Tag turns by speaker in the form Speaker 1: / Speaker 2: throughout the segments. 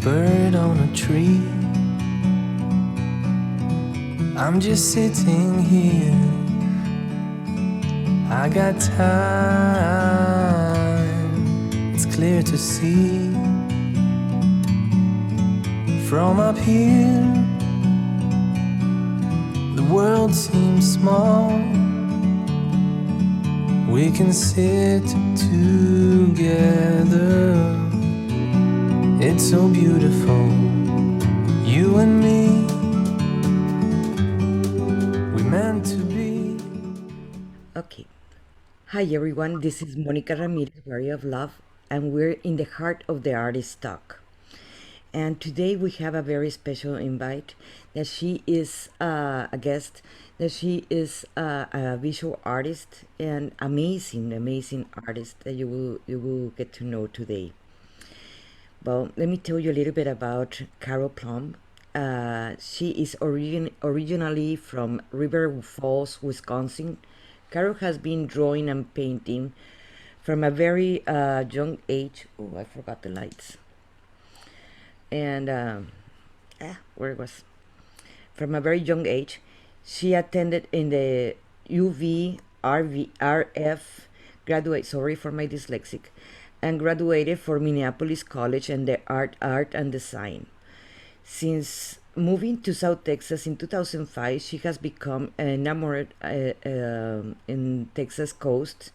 Speaker 1: bird on a tree. I'm just sitting here. I got time. It's clear to see from up here. The world seems small. We can sit together. It's so beautiful, you and me. We meant to be.
Speaker 2: Okay. Hi everyone, this is Monica Ramirez, Warrior of Love, and we're in the heart of the artist talk. And today we have a very special invite that she is a guest, that she is a visual artist and amazing artist that you will get to know today. Well, let me tell you a little bit about Carol Plumb. She is originally from River Falls, Wisconsin. Carol has been drawing and painting from a very young age. Oh, I forgot the lights. And where it was? From a very young age, she attended in the UVRF graduate. Sorry for my dyslexic, and graduated for Minneapolis College and the art and design. Since moving to South Texas in 2005, she has become enamored in Texas coast.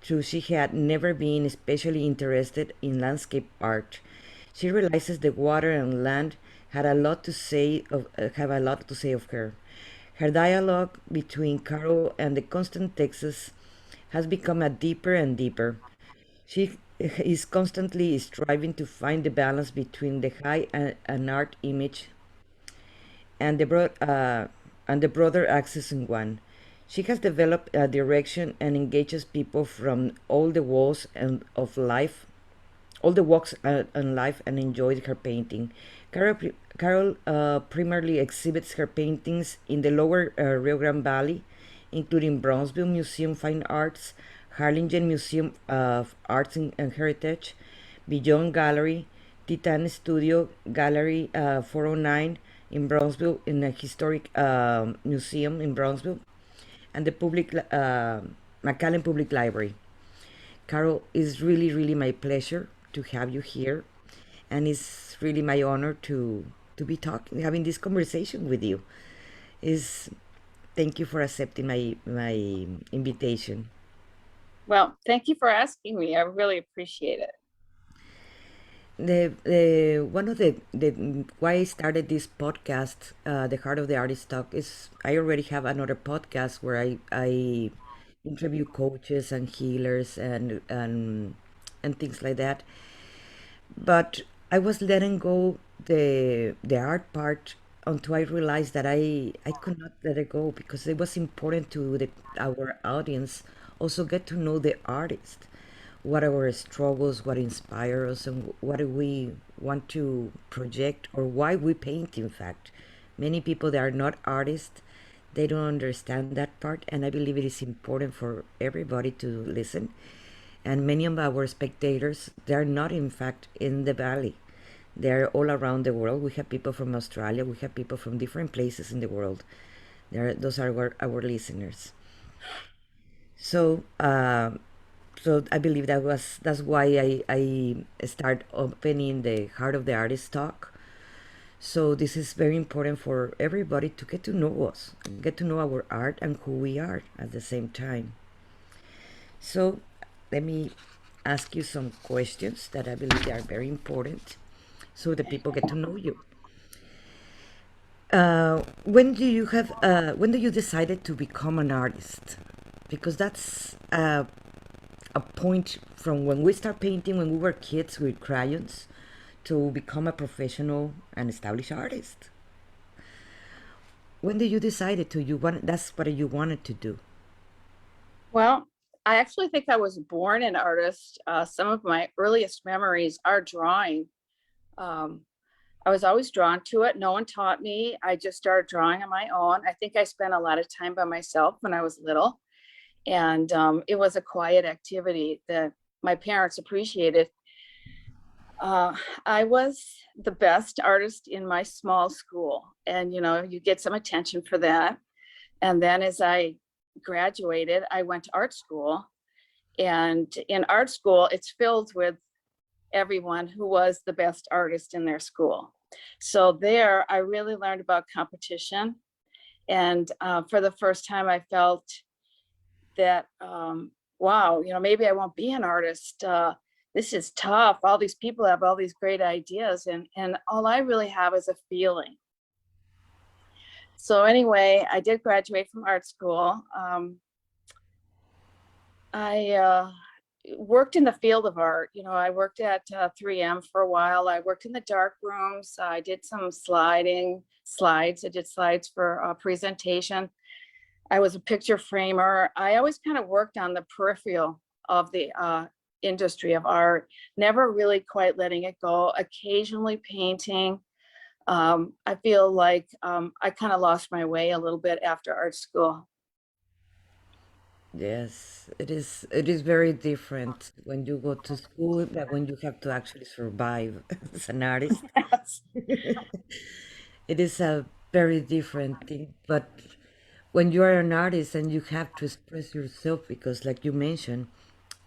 Speaker 2: True, she had never been especially interested in landscape art. She realizes the water and land have a lot to say of her. Her dialogue between Carol and the constant Texas has become a deeper and deeper. She is constantly striving to find the balance between the high and art image and the broader axis in one. She has developed a direction and engages people from all the walls and of life, all the walks in life, and enjoys her painting. Carol primarily exhibits her paintings in the Lower Rio Grande Valley, including Brownsville Museum Fine Arts, Harlingen Museum of Arts and Heritage, Beyond Gallery, Titan Studio, Gallery 409 in Brownsville, in a historic museum in Brownsville, and the McAllen Public Library. Carol, it's really my pleasure to have you here, and it's really my honor to be talking, having this conversation with you. Is Thank you for accepting my invitation.
Speaker 3: Well, thank you for asking me. I really appreciate it.
Speaker 2: The one of the why I started this podcast, the Heart of the Artist Talk, is I already have another podcast where I interview coaches and healers and things like that. But I was letting go the art part until I realized that I could not let it go because it was important to our audience also get to know the artist, what are our struggles, what inspire us, and what do we want to project, or why we paint. In fact, many people that are not artists, they don't understand that part, and I believe it is important for everybody to listen. And many of our spectators, they're not in fact in the valley, they're all around the world. We have people from Australia, we have people from different places in the world. Those are our listeners. So so I believe that's why I start opening the Heart of the Artist talk. So this is very important for everybody to get to know us, get to know our art and who we are at the same time. So let me ask you some questions that I believe they are very important so the people get to know you. When do you decided to become an artist? Because that's a point from when we start painting when we were kids with crayons to become a professional and established artist. When did you decided to you want that's what you wanted to do?
Speaker 3: Well, I actually think I was born an artist. Some of my earliest memories are drawing. Um, I was always drawn to it. No one taught me. I just started drawing on my own. I think I spent a lot of time by myself when I was little. And it was a quiet activity that my parents appreciated. I was the best artist in my small school, and you get some attention for that. And then as I graduated, I went to art school, and in art school, it's filled with everyone who was the best artist in their school. So there, I really learned about competition, and for the first time, I felt that wow, maybe I won't be an artist. This is tough. All these people have all these great ideas, and all I really have is a feeling. So anyway, I did graduate from art school. I worked in the field of art. I worked at 3M for a while. I worked in the dark rooms. I did some slides. I did slides for presentation. I was a picture framer. I always kind of worked on the peripheral of the industry of art, never really quite letting it go, occasionally painting. I feel like I kind of lost my way a little bit after art school.
Speaker 2: Yes, it is. It is very different when you go to school than when you have to actually survive as an artist. It is a very different thing. But when you are an artist and you have to express yourself, because like you mentioned,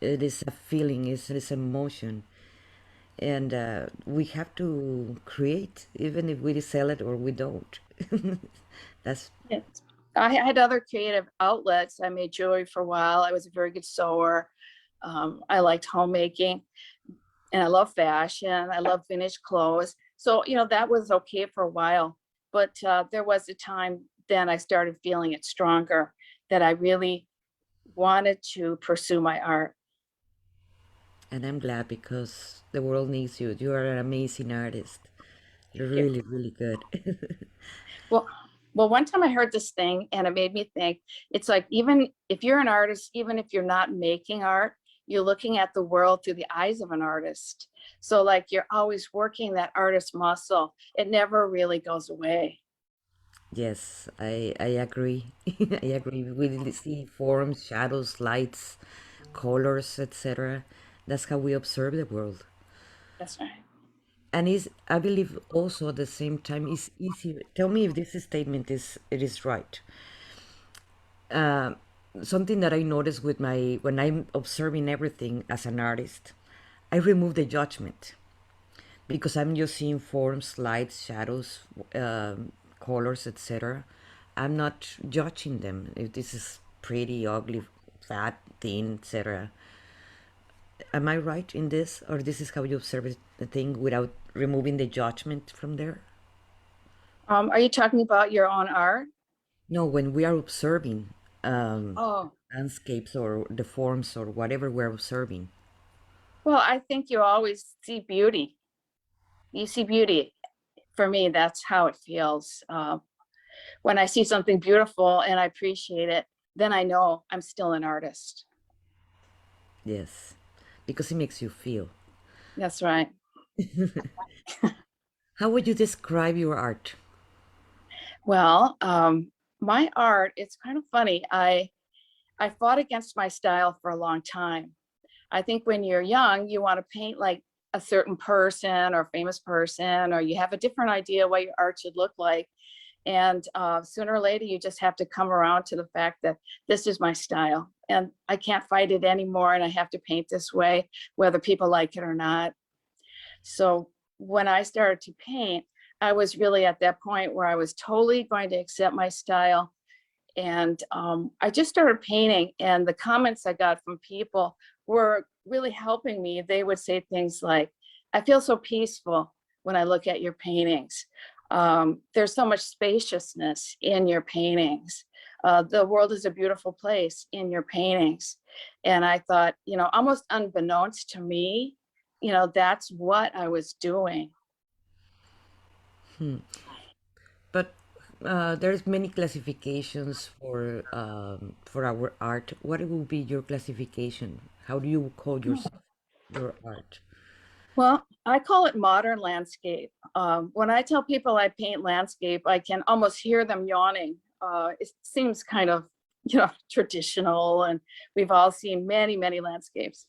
Speaker 2: it is a feeling, it's emotion, and we have to create, even if we sell it or we don't. That's
Speaker 3: Yes. I had other creative outlets. I made jewelry for a while. I was a very good sewer. I liked homemaking, and I love fashion. I love vintage clothes. So, that was okay for a while. But there was a time then I started feeling it stronger, that I really wanted to pursue my art.
Speaker 2: and I'm glad because the world needs you. You are an amazing artist. You're
Speaker 3: Yeah.
Speaker 2: really, really good.
Speaker 3: Well, one time I heard this thing and it made me think, it's like, even if you're an artist, even if you're not making art, you're looking at the world through the eyes of an artist. So like you're always working that artist muscle. It never really goes away.
Speaker 2: Yes, I agree. I agree. We see forms, shadows, lights, colors, etc. That's how we observe the world.
Speaker 3: That's right.
Speaker 2: And is I believe also at the same time is easier. Tell me if this statement is right. Uh, Something that I notice with my when I'm observing everything as an artist, I remove the judgment because I'm just seeing forms, lights, shadows, colors, etc. I'm not judging them if this is pretty, ugly, fat, thin, etc. Am I right in this, or this is how you observe the thing without removing the judgment from there?
Speaker 3: Are you talking about your own art?
Speaker 2: No, when we are observing um,
Speaker 3: Oh,
Speaker 2: landscapes or the forms or whatever we're observing.
Speaker 3: well, I think you always see beauty. You see beauty. For me, that's how it feels. When I see something beautiful and I appreciate it, then I know I'm still an artist.
Speaker 2: Yes, because it makes you feel.
Speaker 3: That's right.
Speaker 2: How would you describe your art?
Speaker 3: Well, my art, it's kind of funny. I fought against my style for a long time. I think when you're young, you want to paint like a certain person or famous person, or you have a different idea what your art should look like. And sooner or later, you just have to come around to the fact that this is my style and I can't fight it anymore. And I have to paint this way, whether people like it or not. So when I started to paint, I was really at that point where I was totally going to accept my style. And I just started painting, and the comments I got from people were really helping me. They would say things like, I feel so peaceful when I look at your paintings. There's so much spaciousness in your paintings. The world is a beautiful place in your paintings. And I thought, almost unbeknownst to me, that's what I was doing.
Speaker 2: But there's many classifications for our art. What will be your classification? How do you call your art?
Speaker 3: Well, I call it modern landscape. When I tell people I paint landscape, I can almost hear them yawning. It seems kind of, traditional, and we've all seen many, many landscapes.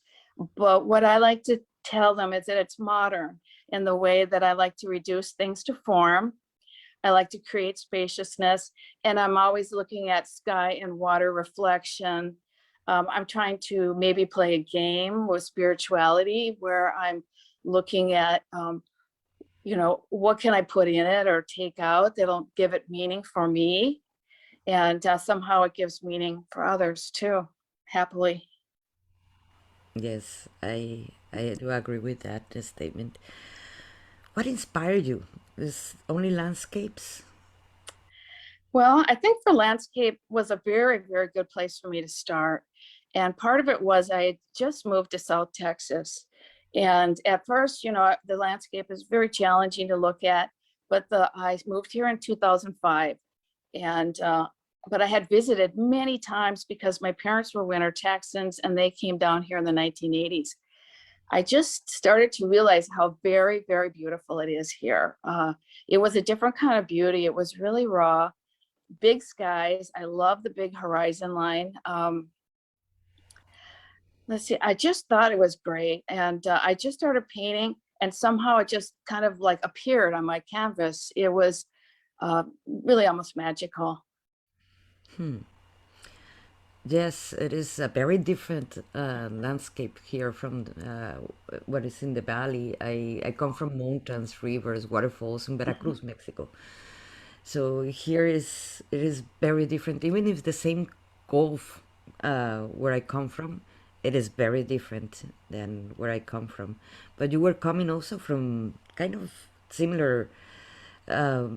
Speaker 3: But what I like to tell them is that it's modern in the way that I like to reduce things to form. I like to create spaciousness, and I'm always looking at sky and water reflection. I'm trying to maybe play a game with spirituality where I'm looking at, what can I put in it or take out that'll give it meaning for me. And somehow it gives meaning for others too, happily.
Speaker 2: Yes, I do agree with that statement. What inspired you? Is only landscapes?
Speaker 3: Well, I think the landscape was a very, very good place for me to start. And part of it was I had just moved to South Texas. And at first, the landscape is very challenging to look at, but I moved here in 2005. And but I had visited many times because my parents were winter Texans and they came down here in the 1980s. I just started to realize how very, very beautiful it is here. It was a different kind of beauty. It was really raw, big skies. I love the big horizon line. Let's see, I just thought it was great. And I just started painting and somehow it just kind of like appeared on my canvas. It was really almost magical.
Speaker 2: Yes, it is a very different landscape here from what is in the valley. I come from mountains, rivers, waterfalls in Veracruz, Mexico. So here it is very different. Even if the same Gulf where I come from, it is very different than where I come from. But you were coming also from kind of similar uh,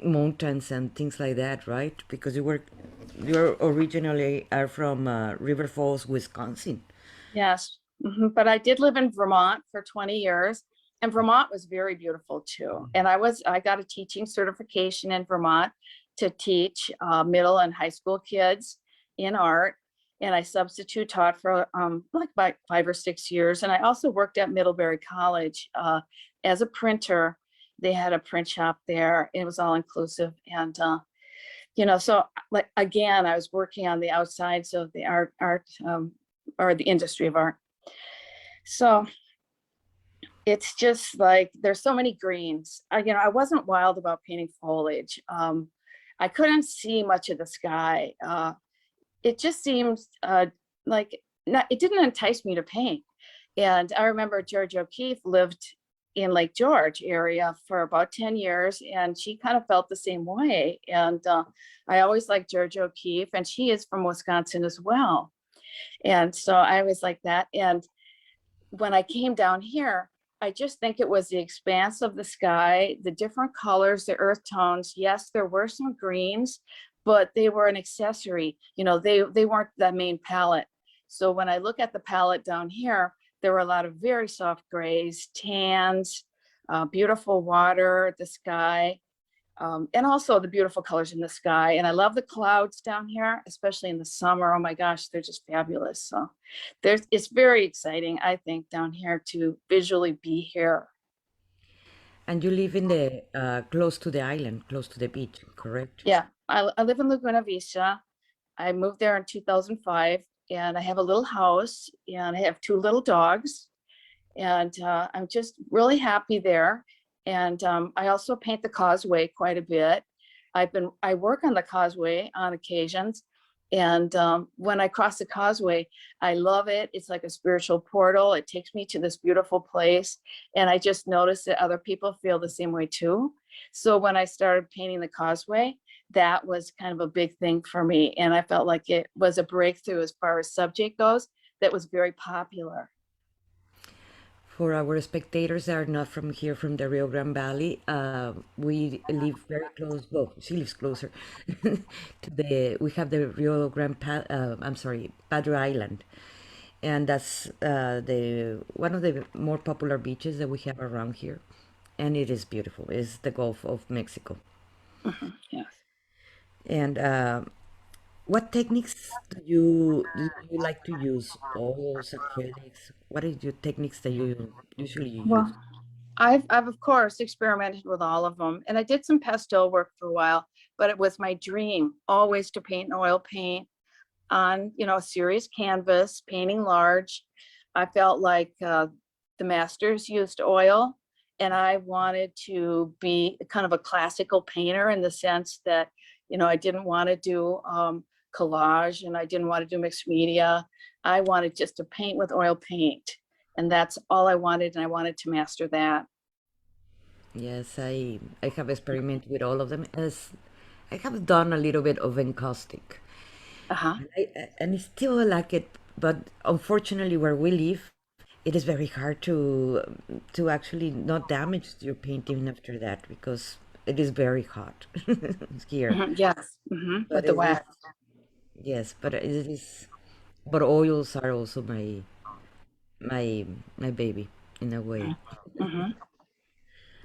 Speaker 2: mountains and things like that, right? Because you're originally are from River Falls, Wisconsin.
Speaker 3: Yes. But I did live in Vermont for 20 years, and Vermont was very beautiful too. And I got a teaching certification in Vermont to teach middle and high school kids in art. And I substitute taught for like about 5 or 6 years. And I also worked at Middlebury College as a printer. They had a print shop there. It was all inclusive. And so like again, I was working on the outsides of the art or the industry of art. So it's just like there's so many greens. I wasn't wild about painting foliage. I couldn't see much of the sky. It just seems like it didn't entice me to paint. And I remember George O'Keeffe lived in Lake George area for about 10 years, and she kind of felt the same way. And I always liked George O'Keeffe, and she is from Wisconsin as well. And so I was like that. And when I came down here, I just think it was the expanse of the sky, the different colors, the earth tones. Yes, there were some greens, but they were an accessory. They weren't the main palette. So when I look at the palette down here, there were a lot of very soft grays, tans, beautiful water, the sky, and also the beautiful colors in the sky. And I love the clouds down here, especially in the summer. Oh my gosh, they're just fabulous. So it's very exciting, I think, down here to visually be here.
Speaker 2: And you live in the close to the island, close to the beach, correct?
Speaker 3: Yeah, I live in Laguna Vista. I moved there in 2005, and I have a little house, and I have 2 little dogs, and I'm just really happy there. And I also paint the causeway quite a bit. I work on the causeway on occasions, and when I cross the causeway, I love it. It's like a spiritual portal. It takes me to this beautiful place, and I just noticed that other people feel the same way too. So when I started painting the causeway, that was kind of a big thing for me, and I felt like it was a breakthrough as far as subject goes that was very popular.
Speaker 2: For our spectators that are not from here, from the Rio Grande Valley, we live very close. Well, she lives closer to the. We have the Rio Grande. I'm sorry, Padre Island, and that's the one of the more popular beaches that we have around here, and it is beautiful. It's the Gulf of Mexico.
Speaker 3: Yes.
Speaker 2: And what techniques do you like to use? Oils, acrylics. What are your techniques that you usually you use?
Speaker 3: Well, I've of course experimented with all of them, and I did some pastel work for a while, but it was my dream always to paint an oil paint on, a serious canvas, painting large. I felt like the masters used oil, and I wanted to be kind of a classical painter in the sense that, I didn't want to do collage, and I didn't want to do mixed media. I wanted just to paint with oil paint, and that's all I wanted, and I wanted to master that.
Speaker 2: Yes, I have experimented with all of them as I have done a little bit of encaustic.
Speaker 3: Uh-huh.
Speaker 2: And I still like it, but unfortunately where we live, it is very hard to actually not damage your painting after that because it is very hot here.
Speaker 3: Yes.
Speaker 2: But
Speaker 3: With the
Speaker 2: it is,
Speaker 3: wax.
Speaker 2: yes, but it is, but oils are also my baby in a way.
Speaker 3: Hmm.
Speaker 2: I un-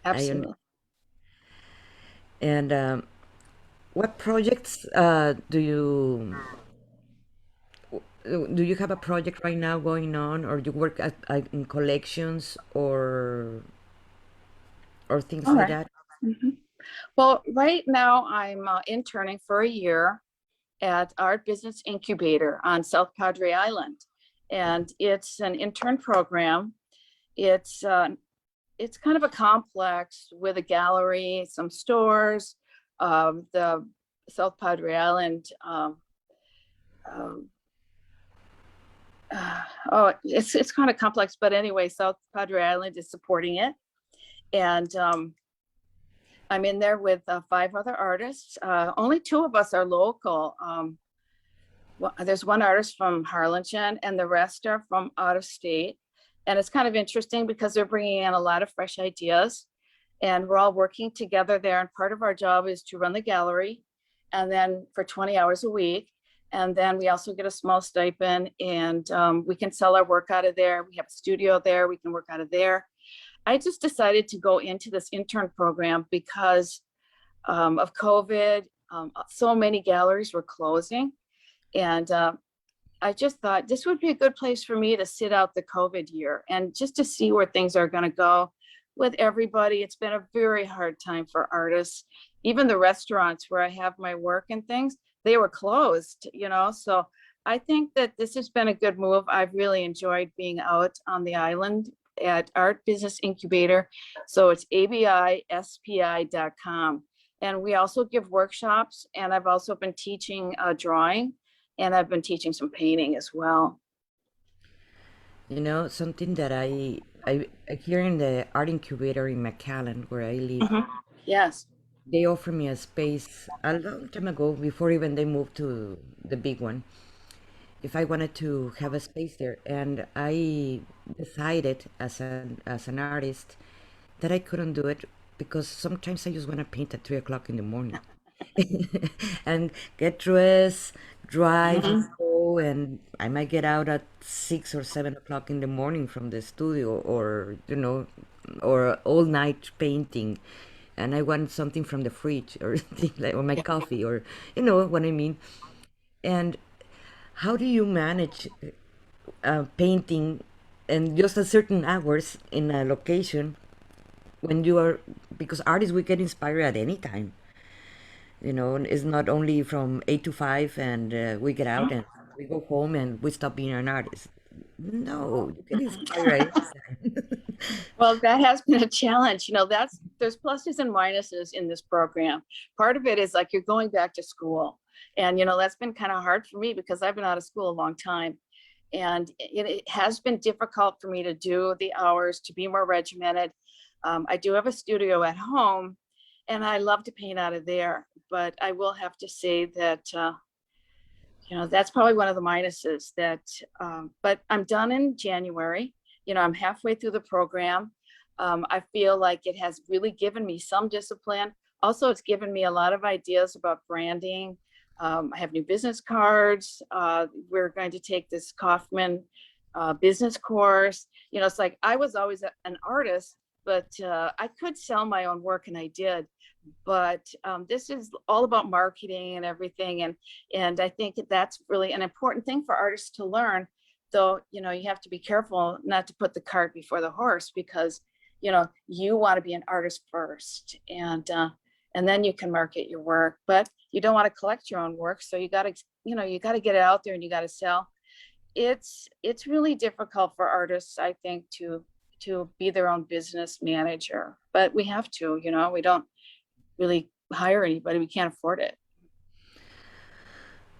Speaker 3: Absolutely.
Speaker 2: and what projects do you have a project right now going on, or you work in collections or things
Speaker 3: All
Speaker 2: like
Speaker 3: right.
Speaker 2: that?
Speaker 3: Mhm. Well, right now I'm interning for a year at Art Business Incubator on South Padre Island, and it's an intern program. It's kind of a complex with a gallery, some stores, the South Padre Island. Um, it's kind of complex, but anyway, South Padre Island is supporting it, and I'm in there with 5 other artists. Only 2 of us are local. There's one artist from Harlingen, and the rest are from out of state. And it's kind of interesting because they're bringing in a lot of fresh ideas, and we're all working together there. And part of our job is to run the gallery, and then for 20 hours a week. And then we also get a small stipend, and we can sell our work out of there. We have a studio there. We can work out of there. I just decided to go into this intern program because of COVID. So many galleries were closing. And I just thought this would be a good place for me to sit out the COVID year and just to see where things are going to go with everybody. It's been a very hard time for artists. Even the restaurants where I have my work and things, they were closed, So I think that this has been a good move. I've really enjoyed being out on the island at Art Business Incubator. So it's abispi.com. And we also give workshops, and I've also been teaching drawing, and I've been teaching some painting as well.
Speaker 2: Something that I hear in the art incubator in McAllen, where I live,
Speaker 3: Mhm. Yes.
Speaker 2: they offered me a space a long time ago, before even they moved to the big one, if I wanted to have a space there. And I decided as an artist that I couldn't do it because sometimes I just want to paint at 3 o'clock in the morning and get dressed, drive, and
Speaker 3: Mhm.
Speaker 2: go. And I might get out at 6 or 7 o'clock in the morning from the studio, or all night painting. And I want something from the fridge or thing like, or my coffee, or you know what I mean. And how do you manage painting and just at certain hours in a location when you are, because artists we get inspired at any time. And it's not only from 8 to 5 and we get out and we go home and we stop being an artist. No, you get inspired at any time.
Speaker 3: Well, that has been a challenge. There's pluses and minuses in this program. Part of it is like you're going back to school. And, that's been kind of hard for me because I've been out of school a long time. And it has been difficult for me to do the hours, to be more regimented. I do have a studio at home, and I love to paint out of there. But I will have to say that that's probably one of the minuses. But I'm done in January. I'm halfway through the program. I feel like it has really given me some discipline. Also, it's given me a lot of ideas about branding. I have new business cards. We're going to take this Kaufman business course. It's like I was always an artist, but I could sell my own work, and I did. But this is all about marketing and everything, and I think that's really an important thing for artists to learn. Though you have to be careful not to put the cart before the horse, because you want to be an artist first, and then you can market your work. But you don't want to collect your own work, so you got to get it out there, and you got to sell. It's really difficult for artists, I think, to to be their own business manager, but we have to, we don't really hire anybody. We can't afford it.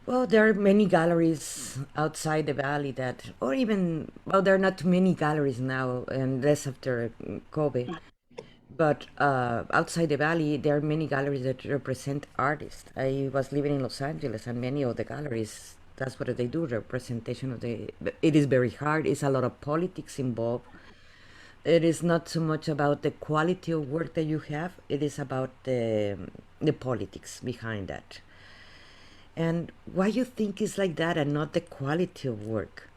Speaker 2: Well, there are many galleries outside the valley that, or even, well, there are not too many galleries now, and less after COVID. But outside the valley, there are many galleries that represent artists. I was living in Los Angeles, and many of the galleries, that's what they do, representation of the. It is very hard. It's a lot of politics involved. It is not so much about the quality of work that you have. It is about the politics behind that. And why you think it's like that, and not the quality of work?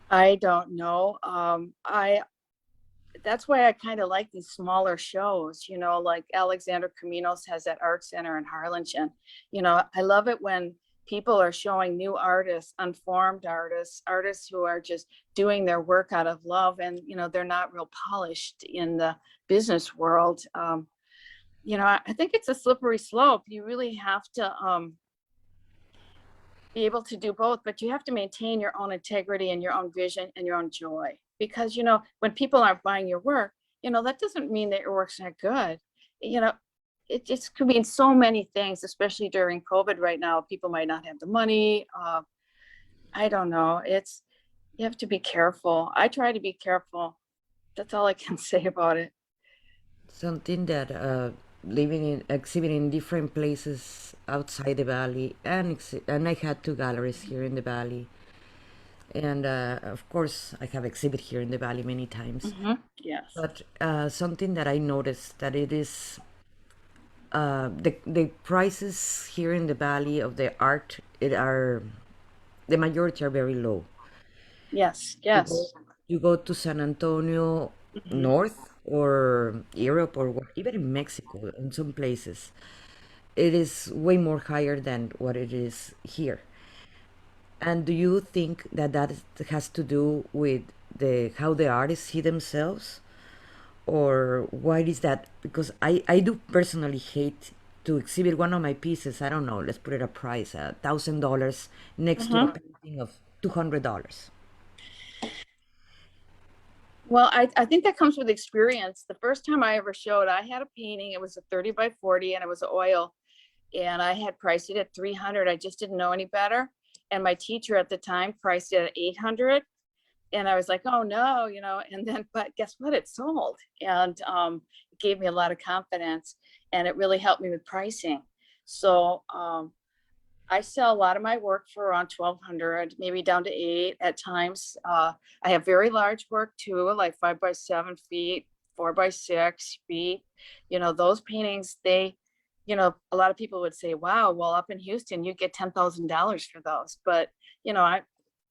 Speaker 3: I don't know. That's why I kind of like these smaller shows, like Alexander Caminos has that art center in Harlingen. I love it when people are showing new artists, unformed artists, artists who are just doing their work out of love, and they're not real polished in the business world. I think it's a slippery slope. You really have to be able to do both, but you have to maintain your own integrity and your own vision and your own joy. Because, when people aren't buying your work, that doesn't mean that your work's not good. It just could mean so many things, especially during COVID right now. People might not have the money. I don't know. You have to be careful. I try to be careful. That's all I can say about it.
Speaker 2: Something that living in exhibiting in different places outside the valley, and I had two galleries here in the valley, and of course I have exhibit here in the valley many times.
Speaker 3: Yes.
Speaker 2: But something that I noticed that it is the prices here in the valley of the art, the majority are very low.
Speaker 3: Yes.
Speaker 2: You
Speaker 3: Yes.
Speaker 2: go, you go to San Antonio North or Europe or even in Mexico in some places, it is way more higher than what it is here. And do you think that has to do with the how the artists see themselves, or why is that? Because I do personally hate to exhibit one of my pieces. I don't know. Let's put it a price, $1,000 next to a painting of $200.
Speaker 3: Well, I think that comes with experience. The first time I ever showed, I had a painting. It was a 30 by 40 and it was oil. And I had priced it at 300. I just didn't know any better. And my teacher at the time priced it at 800. And I was like, oh no, and then, but guess what? It sold. And it gave me a lot of confidence, and it really helped me with pricing. So I sell a lot of my work for around 1,200, maybe down to 8 at times. I have very large work too, like 5 by 7 feet, 4 by 6 feet. Those paintings, a lot of people would say, wow, well, up in Houston, you get $10,000 for those. But,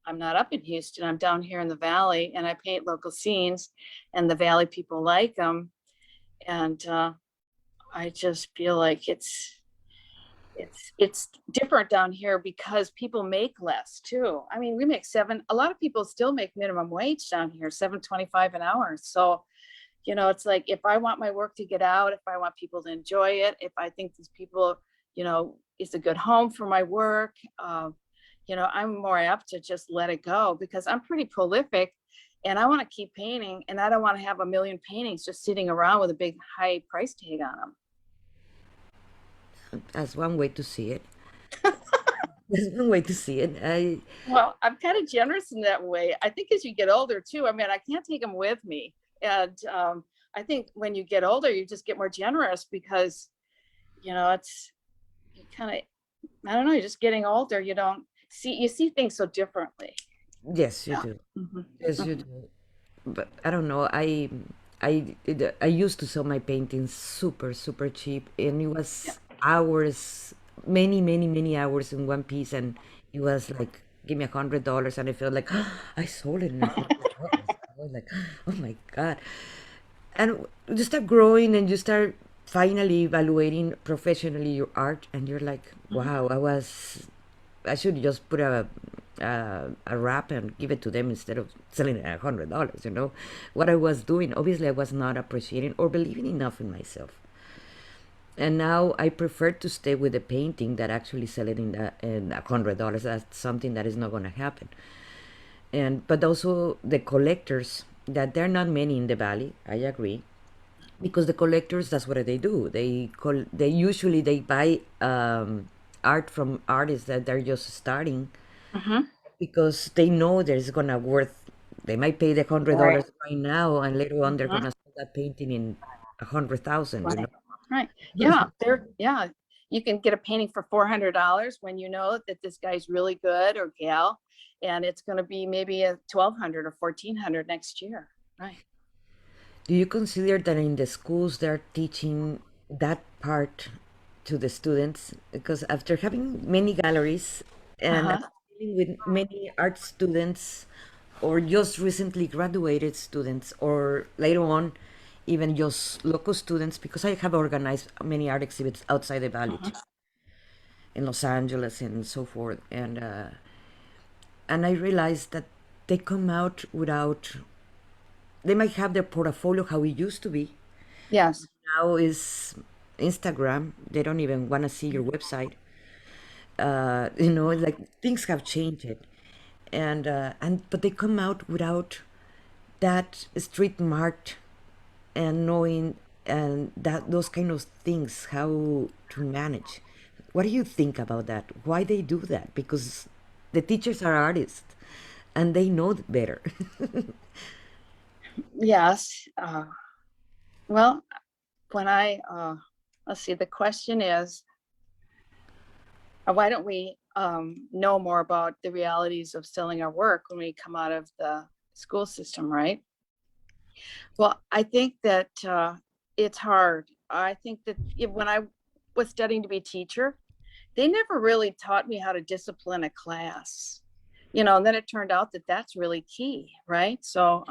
Speaker 3: I'm not up in Houston. I'm down here in the valley, and I paint local scenes, and the valley people like them. And I just feel like it's different down here because people make less too. I mean, we make a lot of people still make minimum wage down here, $7.25 an hour. So, it's like, if I want my work to get out, if I want people to enjoy it, if I think these people, it's a good home for my work, I'm more apt to just let it go, because I'm pretty prolific and I want to keep painting, and I don't want to have a million paintings just sitting around with a big high price tag on them.
Speaker 2: That's one way to see it. That's one way to see it.
Speaker 3: Well, I'm kind of generous in that way. I think as you get older too, I mean, I can't take them with me. And I think when you get older, you just get more generous because, it's kind of, I don't know, you're just getting older. You see things so differently.
Speaker 2: Yes, you do. Yes, you do. But I don't know. I used to sell my paintings super super cheap, and it was hours, many many many hours in one piece, and it was like, give me $100, and I felt like I sold it in $100. I was like, oh my God. And you start growing, and you start finally evaluating professionally your art, and you're like, wow, I should just put a wrap and give it to them instead of selling it at $100. What I was doing. Obviously, I was not appreciating or believing enough in myself. And now I prefer to stay with the painting that actually sell it in $100. That's something that is not going to happen. and but also the collectors, that there are not many in the valley, I agree, because the collectors, that's what they do, they usually they buy art from artists that they're just starting,
Speaker 3: Hmm.
Speaker 2: because they know there's gonna worth, they might pay the
Speaker 3: Right.
Speaker 2: $100 right now, and later on they're
Speaker 3: Hmm.
Speaker 2: gonna sell that painting in 100,000, you
Speaker 3: Right.
Speaker 2: know.
Speaker 3: Right. Yeah. Yeah. You can get a painting for $400 when you know that this guy's really good or gal, and it's going to be maybe a 1,200 or 1,400 next year. Right.
Speaker 2: Do you consider that in the schools they're teaching that part to the students? Because after having many galleries and
Speaker 3: Uh-huh.
Speaker 2: after dealing with many art students, or just recently graduated students, or later on, even just local students, because I have organized many art exhibits outside the valley
Speaker 3: Uh-huh.
Speaker 2: too, in Los Angeles and so forth, and I realized that they come out without, they might have their portfolio how it used to be.
Speaker 3: Yes.
Speaker 2: Now is Instagram. They don't even want to see your website. Like things have changed, and but they come out without that street marked and knowing and that those kind of things how to manage. What do you think about that? Why they do that? Because the teachers are artists and they know better.
Speaker 3: Yes. Well, when let's see, the question is, why don't we know more about the realities of selling our work when we come out of the school system, right? Well, I think that it's hard. I think that when I was studying to be a teacher, they never really taught me how to discipline a class, and then it turned out that that's really key, right? So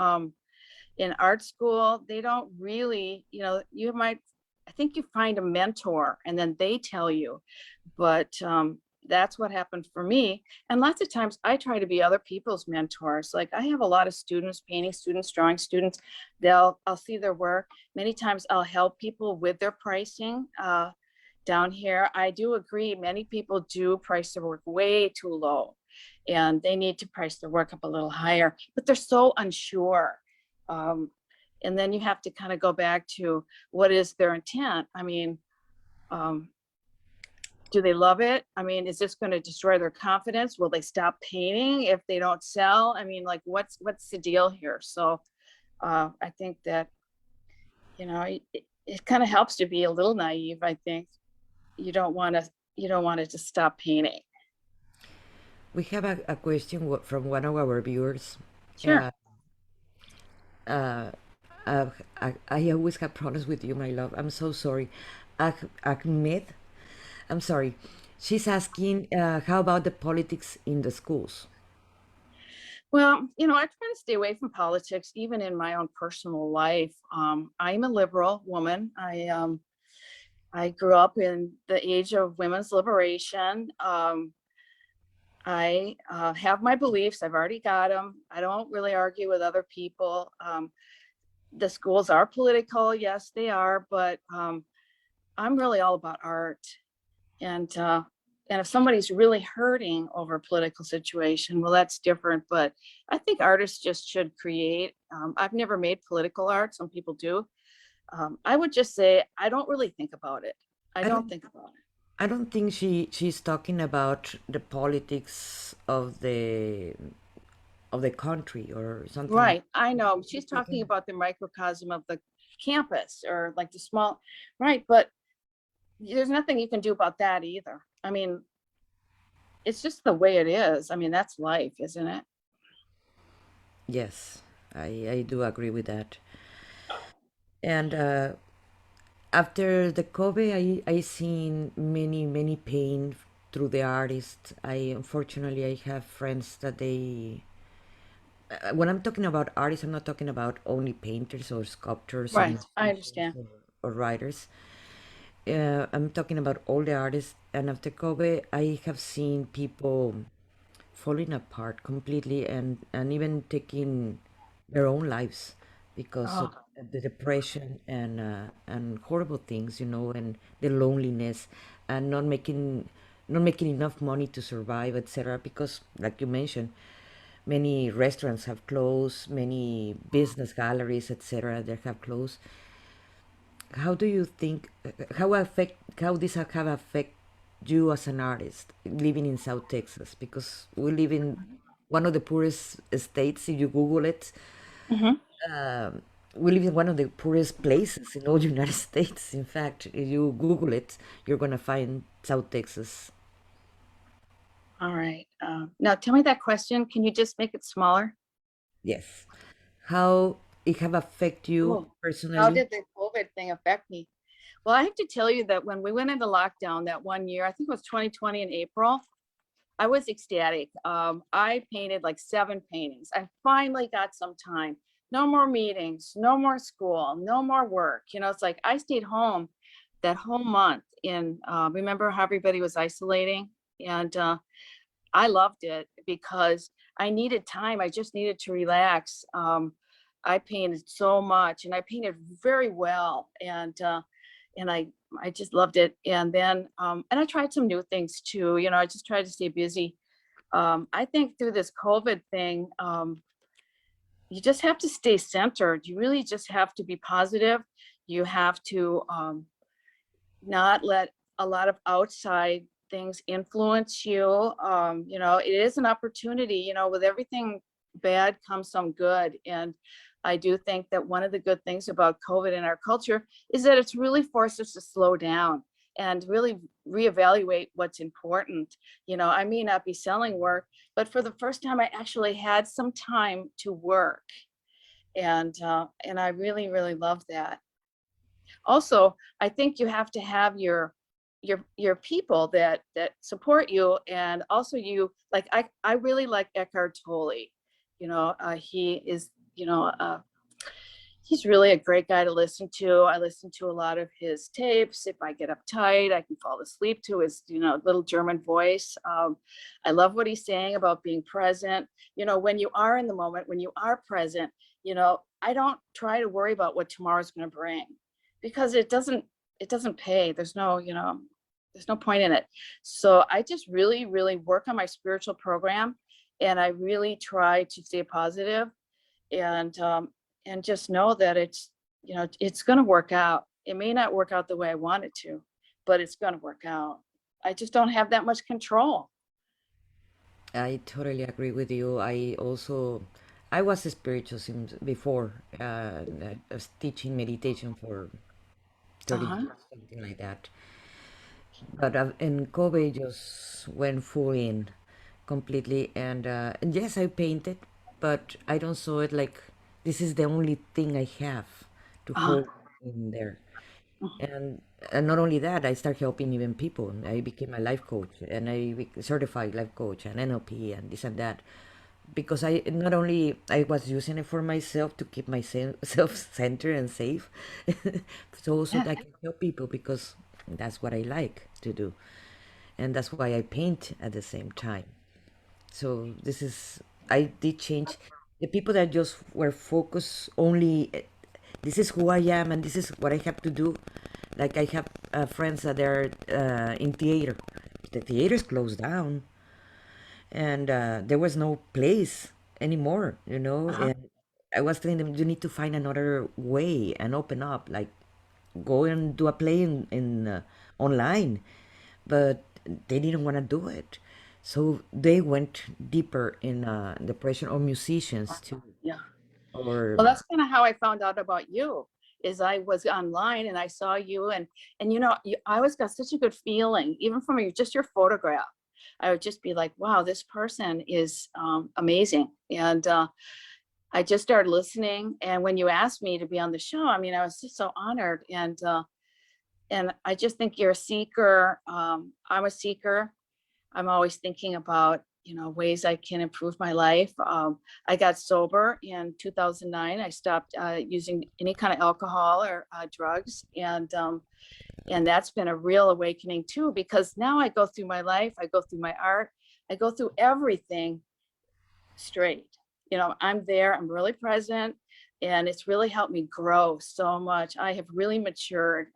Speaker 3: in art school, they don't really, you might, I think you find a mentor and then they tell you, but that's what happened for me. And lots of times I try to be other people's mentors. Like I have a lot of students, painting students, drawing students. I'll see their work. Many times I'll help people with their pricing. Down here, I do agree, many people do price their work way too low, and they need to price their work up a little higher, but they're so unsure. Um, and then you have to kind of go back to what is their intent. I mean, um, do they love it? I mean, is this going to destroy their confidence? Will they stop painting if they don't sell? I mean, like, what's the deal here? So I think that, it kind of helps to be a little naive. I think you don't want to just stop painting.
Speaker 2: We have a question from one of our viewers.
Speaker 3: Sure.
Speaker 2: Uh, uh, uh, I always have problems with you, my love. I'm so sorry. Ahmed, I'm sorry. She's asking, how about the politics in the schools?
Speaker 3: Well, I try to stay away from politics, even in my own personal life. I'm a liberal woman. I grew up in the age of women's liberation. I have my beliefs. I've already got them. I don't really argue with other people. The schools are political, yes, they are, but I'm really all about art. And if somebody's really hurting over a political situation, well, that's different. But I think artists just should create. I've never made political art. Some people do. I would just say I don't really think about it. I
Speaker 2: I
Speaker 3: don't
Speaker 2: don't
Speaker 3: think about it.
Speaker 2: I don't think she's talking about the politics of the country or something like
Speaker 3: Right. I
Speaker 2: that.
Speaker 3: know. She's
Speaker 2: She's
Speaker 3: talking
Speaker 2: talking.
Speaker 3: about the microcosm of the campus or like the small, right. But there's nothing you can do about that either. I mean, it's just the way it is. I mean, that's life, isn't it?
Speaker 2: Yes, I do agree with that. And after the COVID, I seen many pain through the artists. I unfortunately I have friends that they. When I'm talking about artists, I'm not talking about only painters or sculptors or
Speaker 3: Right. I
Speaker 2: musicians
Speaker 3: understand.
Speaker 2: or writers. I'm talking about all the artists. And after COVID, I have seen people falling apart completely and even taking their own lives because of
Speaker 3: Oh,
Speaker 2: the depression and horrible things, and the loneliness and not making enough money to survive, etc. Because, like you mentioned, many restaurants have closed, many business galleries, etc. They have closed. How do you think how this have affect you as an artist living in South Texas? Because we live in one of the poorest states. If you Google it,
Speaker 3: Mhm.
Speaker 2: um, we live in one of the poorest places in all United States. In fact, if you Google it, you're gonna find South Texas.
Speaker 3: All right. Now tell me that question. Can you just make it smaller?
Speaker 2: Yes. How it have affect you
Speaker 3: Oh, how
Speaker 2: personally?
Speaker 3: did the COVID thing affect me? Well, I have to tell you that when we went into lockdown that one year, I think it was 2020 in April, I was ecstatic. I painted like 7 paintings. I finally got some time. No more meetings, no more school, no more work. You know, it's like I stayed home that whole month in, remember how everybody was isolating? And I loved it because I needed time. I just needed to relax. I painted so much and I painted very well. And I just loved it. And then and I tried some new things too. You know, I just tried to stay busy. I think through this COVID thing, you just have to stay centered. You really just have to be positive. You have to not let a lot of outside things influence you. You know, it is an opportunity, you know, with everything bad comes some good. And I do think that one of the good things about COVID in our culture is that it's really forced us to slow down and really reevaluate what's important. You know, I may not be selling work, but for the first time, I actually had some time to work. And I really, really love that. Also, I think you have to have your people that support you, and also you like I really like Eckhart Tolle. You know, he is, you know, he's really a great guy to listen to. I listen to a lot of his tapes. If I get uptight, I can fall asleep to his, you know, little German voice. I love what he's saying about being present. You know, when you are in the moment, when you are present, you know, I don't try to worry about what tomorrow's going to bring because it doesn't pay. There's no, you know, there's no point in it. So I just really, really work on my spiritual program, and I really try to stay positive and and just know that it's, you know, it's going to work out. It may not work out the way I want it to, but it's going to work out. I just don't have that much control.
Speaker 2: I totally agree with you. I was spiritual since before. I was teaching meditation for 30
Speaker 3: Uh-huh.
Speaker 2: years, something like that. But in COVID, just went full in completely. And yes, I painted, but I don't saw it like this is the only thing I have to
Speaker 3: Uh-huh.
Speaker 2: hold in there. And, and not only that, I started helping even people. I became a life coach and certified life coach and NLP and this and that. Because I not only I was using it for myself to keep myself self-centered and safe, so also
Speaker 3: Yeah.
Speaker 2: that I can help people because that's what I like to do, and that's why I paint at the same time. So this is I did change the people that just were focused only. This is who I am, and this is what I have to do. Like I have friends that are in theater. The theaters closed down, and there was no place anymore, you know.
Speaker 3: Uh-huh.
Speaker 2: And I was telling them, you need to find another way and open up, like go and do a play in online, but they didn't want to do it, so they went deeper in depression, or musicians too,
Speaker 3: Yeah.
Speaker 2: or
Speaker 3: Well, that's kind of how I found out about you. Is I was online and I saw you, and you know, I always got such a good feeling even from just your photograph. I would just be like, wow, this person is amazing. And I just started listening. And when you asked me to be on the show, I mean, I was just so honored. And I just think you're a seeker. I'm a seeker. I'm always thinking about, you know, ways I can improve my life. I got sober in 2009. I stopped using any kind of alcohol or drugs, and that's been a real awakening too. Because now I go through my life, I go through my art, I go through everything straight. You know, I'm there. I'm really present, and it's really helped me grow so much. I have really matured.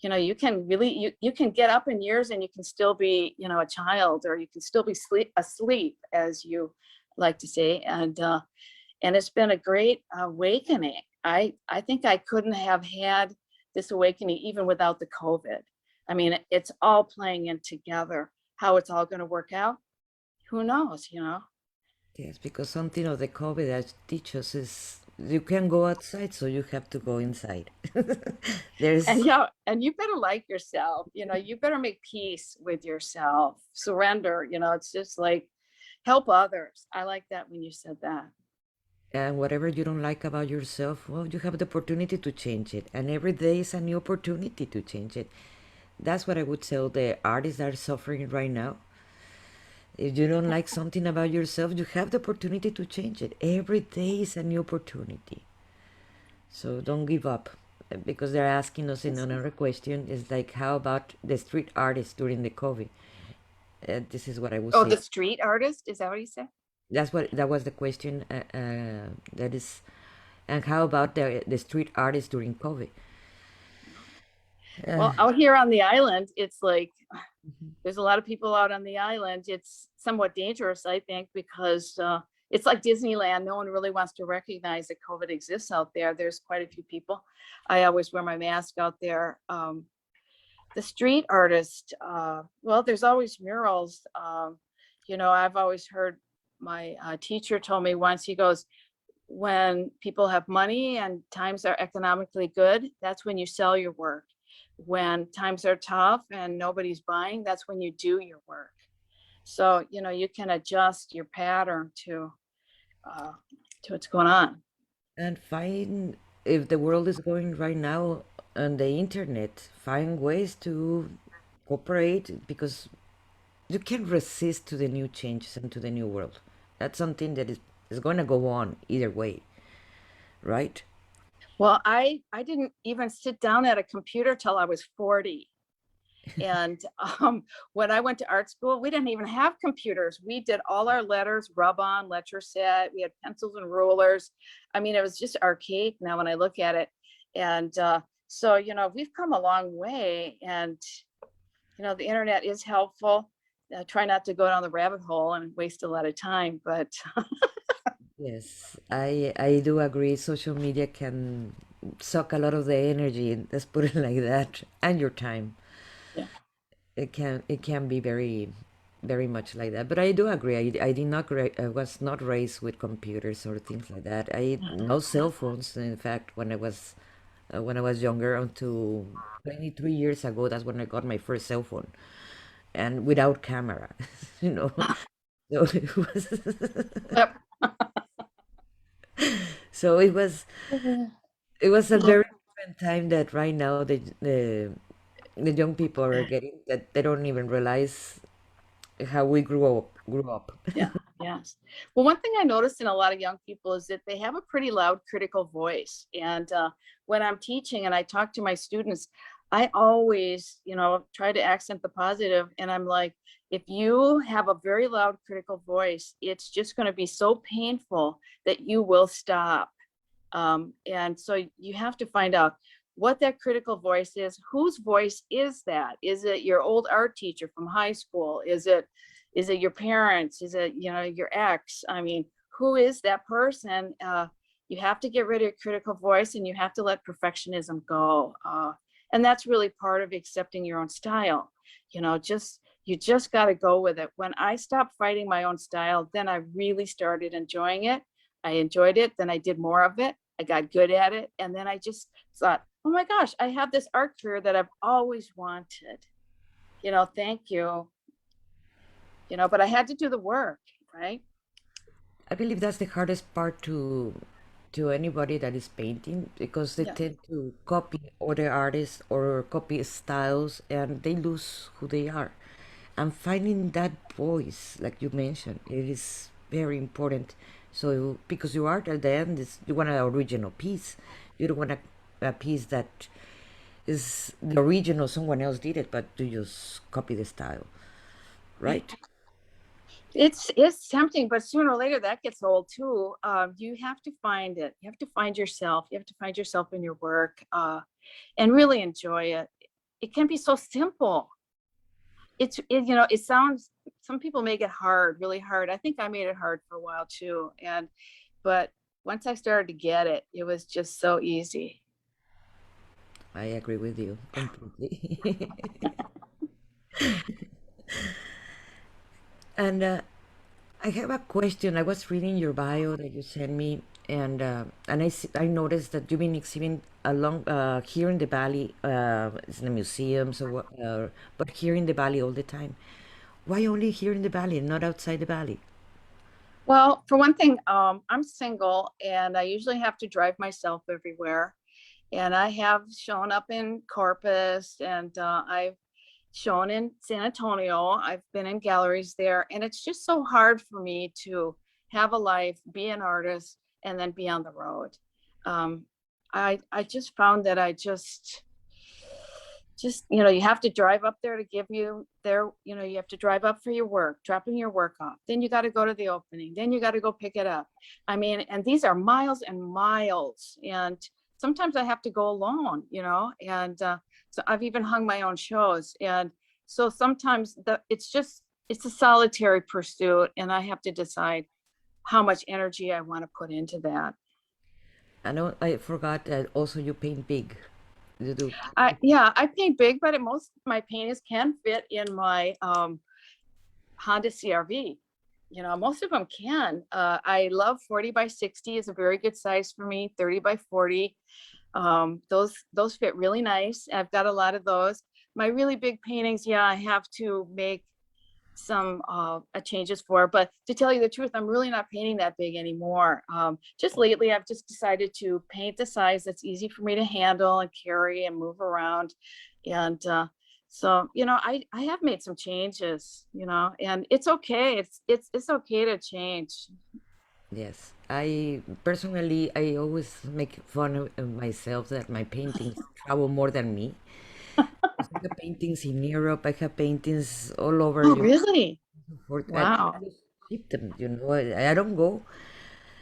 Speaker 3: You know, you can really you can get up in years and you can still be, you know, a child, or you can still be asleep as you like to say, and it's been a great awakening. I think I couldn't have had this awakening even without the COVID. I mean, it's all playing in together. How it's all going to work out, who knows, you know?
Speaker 2: Yes, because something of the COVID that teaches is you can go outside, so you have to go inside.
Speaker 3: And
Speaker 2: There's
Speaker 3: yeah, and you better like yourself, you know, you better make peace with yourself, surrender, you know, it's just like help others. I like that when you said that.
Speaker 2: and whatever you don't like about yourself, well, you have the opportunity to change it, and every day is a new opportunity to change it. That's what I would tell the artists that are suffering right now. If you don't like something about yourself, you have the opportunity to change it. Every day is a new opportunity. So don't give up. Because they're asking us in another question is like, how about the street artists during the COVID? This is what I would
Speaker 3: Oh,
Speaker 2: say.
Speaker 3: the street artist, is that what you said?
Speaker 2: That was the question. That is, and how about the street artists during COVID? Uh,
Speaker 3: Well, out here on the island, it's like there's a lot of people out on the island. It's somewhat dangerous, I think, because it's like Disneyland. No one really wants to recognize that COVID exists out there. There's quite a few people. I always wear my mask out there. The street artist, well, there's always murals. You know, I've always heard my teacher told me once, he goes, when people have money and times are economically good, that's when you sell your work. When times are tough and nobody's buying, that's when you do your work. So, you know, you can adjust your pattern to what's going on.
Speaker 2: and find, if the world is going right now on the internet, find ways to cooperate, because you can't resist to the new changes and to the new world. That's something that is going to go on either way, right?
Speaker 3: Well, I didn't even sit down at a computer till I was 40. And when I went to art school, we didn't even have computers. We did all our letters, rub on, lecture set. We had pencils and rulers. I mean, it was just archaic now when I look at it. And so, you know, we've come a long way. And, you know, the internet is helpful. Try not to go down the rabbit hole and waste a lot of time. But
Speaker 2: Yes, I do agree. Social media can suck a lot of the energy, let's put it like that, and your time.
Speaker 3: yeah.
Speaker 2: It can be very much like that. But I do agree. I did not I was not raised with computers or things like that. I no cell phones. In fact, when I was younger, until 23 years ago, that's when I got my first cell phone, and without camera, you know. So it was
Speaker 3: Yep.
Speaker 2: so it was a very different time that right now the young people are getting, that they don't even realize how we grew up.
Speaker 3: Yeah, yes. Well, one thing I noticed in a lot of young people is that they have a pretty loud critical voice. And when I'm teaching and I talk to my students, I always, you know, try to accent the positive. And I'm like, if you have a very loud critical voice, it's just going to be so painful that you will stop. And so you have to find out what that critical voice is. Whose voice is that? Is it your old art teacher from high school? Is it your parents? Is it, you know, your ex? I mean, who is that person? You have to get rid of your critical voice, and you have to let perfectionism go. And that's really part of accepting your own style. You know, you just got to go with it. When I stopped fighting my own style, then I really started enjoying it. I enjoyed it. Then I did more of it. I got good at it. And then I just thought, oh my gosh, I have this art career that I've always wanted. You know, thank you. You know, but I had to do the work, right?
Speaker 2: I believe that's the hardest part to anybody that is painting, because they
Speaker 3: Yeah.
Speaker 2: tend to copy other artists or copy styles, and they lose who they are. And finding that voice, like you mentioned, it is very important. So because your art at the end is, you want an original piece. You don't want a piece that is the original, someone else did it, but you just copy the style, right?
Speaker 3: It's tempting, but sooner or later that gets old too. You have to find it. You have to find yourself. You have to find yourself in your work, and really enjoy it. It can be so simple. it sounds, some people make it hard, really hard. I think I made it hard for a while too. But once I started to get it, it was just so easy.
Speaker 2: I agree with you completely. And I have a question. I was reading your bio that you sent me, and I noticed that you've been exhibiting along here in the valley, it's in a museum, but here in the valley all the time. Why only here in the valley, not outside the valley?
Speaker 3: Well, for one thing, I'm single and I usually have to drive myself everywhere. And I have shown up in Corpus, and I've shown in San Antonio. I've been in galleries there, and it's just so hard for me to have a life, be an artist, and then be on the road. Um, I just found that I just you have to drive up there to give you there, you have to drive up for your work, dropping your work off, then you got to go to the opening, then you got to go pick it up. I mean, and these are miles and miles, and sometimes I have to go alone, and so I've even hung my own shows. And so sometimes it's a solitary pursuit, and I have to decide how much energy I want to put into that.
Speaker 2: I know I forgot that also you paint big. You do.
Speaker 3: I paint big, but most of my paintings can fit in my Honda CRV. Most of them can. I love 40 by 60 is a very good size for me. 30 by 40. Those fit really nice. I've got a lot of those. My really big paintings, yeah, I have to make some changes for, but to tell you the truth, I'm really not painting that big anymore. Just lately, I've just decided to paint the size that's easy for me to handle and carry and move around. And so, I have made some changes, and it's okay. It's okay to change.
Speaker 2: Yes, I personally, I always make fun of myself that my paintings travel more than me. I have paintings in Europe. I have paintings all over
Speaker 3: Oh,
Speaker 2: Europe.
Speaker 3: really?
Speaker 2: And
Speaker 3: Wow.
Speaker 2: I just ship them. I don't go.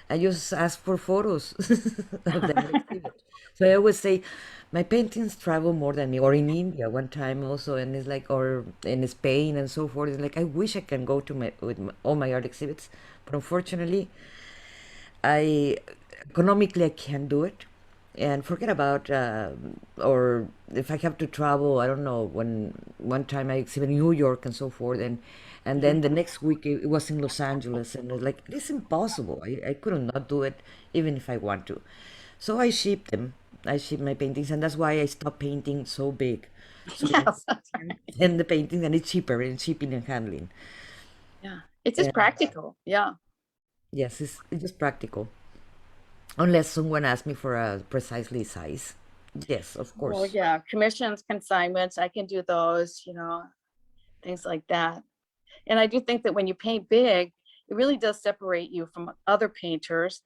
Speaker 2: I just ask for photos of the exhibit. So I always say, my paintings travel more than me. Or in India one time also, and it's like, or in Spain and so forth. It's like I wish I can go to all my art exhibits, but unfortunately, I economically I can't do it, and forget about or if I have to travel. I don't know, when one time I exhibited in New York and so forth, and then the next week it was in Los Angeles, and it was like it's impossible. I couldn't not do it even if I want to. So I ship them. I ship my paintings, and that's why I stopped painting so big. So that
Speaker 3: Yes.
Speaker 2: I can send the paintings, and it's cheaper in shipping and handling.
Speaker 3: Yeah. It's just
Speaker 2: And
Speaker 3: practical. Yeah.
Speaker 2: yes, it's just practical. Unless someone asks me for a precisely size. Yes, of
Speaker 3: Well,
Speaker 2: course.
Speaker 3: yeah. Commissions, consignments, I can do those, things like that. And I do think that when you paint big, it really does separate you from other painters.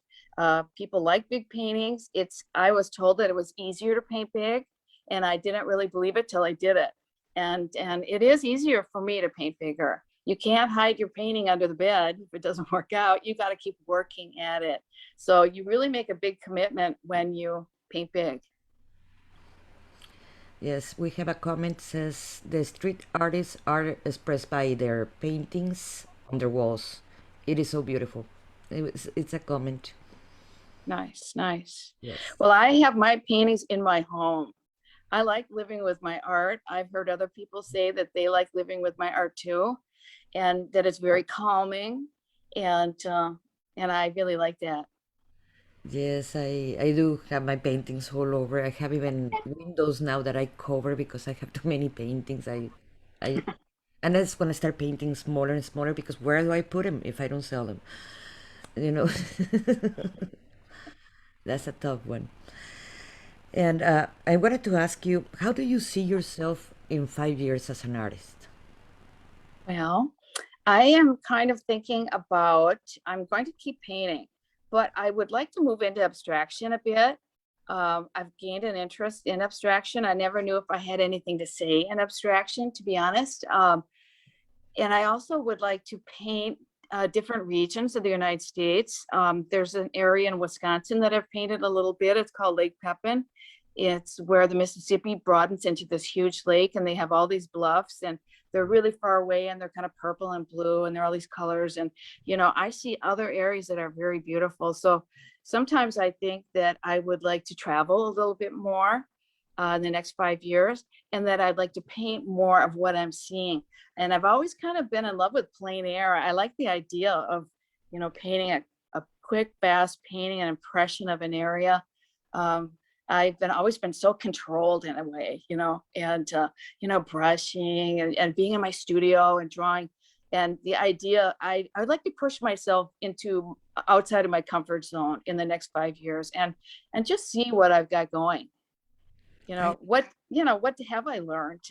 Speaker 3: People like big paintings. I was told that it was easier to paint big, and I didn't really believe it till I did it. And it is easier for me to paint bigger. You can't hide your painting under the bed if it doesn't work out. You got to keep working at it. So you really make a big commitment when you paint big.
Speaker 2: Yes, we have a comment says the street artists are expressed by their paintings on their walls. It is so beautiful. It's a comment.
Speaker 3: Nice, nice.
Speaker 2: Yes.
Speaker 3: Well, I have my paintings in my home. I like living with my art. I've heard other people say that they like living with my art too, and that it's very calming, and I really like that.
Speaker 2: Yes, I do have my paintings all over. I have even windows now that I cover because I have too many paintings. I and I just want to start painting smaller and smaller because where do I put them if I don't sell them? You know, that's a tough one. And I wanted to ask you, how do you see yourself in 5 years as an artist?
Speaker 3: Well, I am kind of thinking about, I'm going to keep painting, but I would like to move into abstraction a bit. I've gained an interest in abstraction. I never knew if I had anything to say in abstraction, to be honest. And I also would like to paint different regions of the United States. There's an area in Wisconsin that I've painted a little bit. It's called Lake Pepin. It's where the Mississippi broadens into this huge lake, and they have all these bluffs, and they're really far away, and they're kind of purple and blue, and they're all these colors. And, I see other areas that are very beautiful. So sometimes I think that I would like to travel a little bit more in the next 5 years, and that I'd like to paint more of what I'm seeing. And I've always kind of been in love with plein air. I like the idea of, painting a quick, fast painting, an impression of an area. I've always been so controlled in a way, and, brushing and being in my studio and drawing. And the idea, I'd like to push myself into outside of my comfort zone in the next 5 years, and just see what I've got going.
Speaker 2: I
Speaker 3: What have I learned?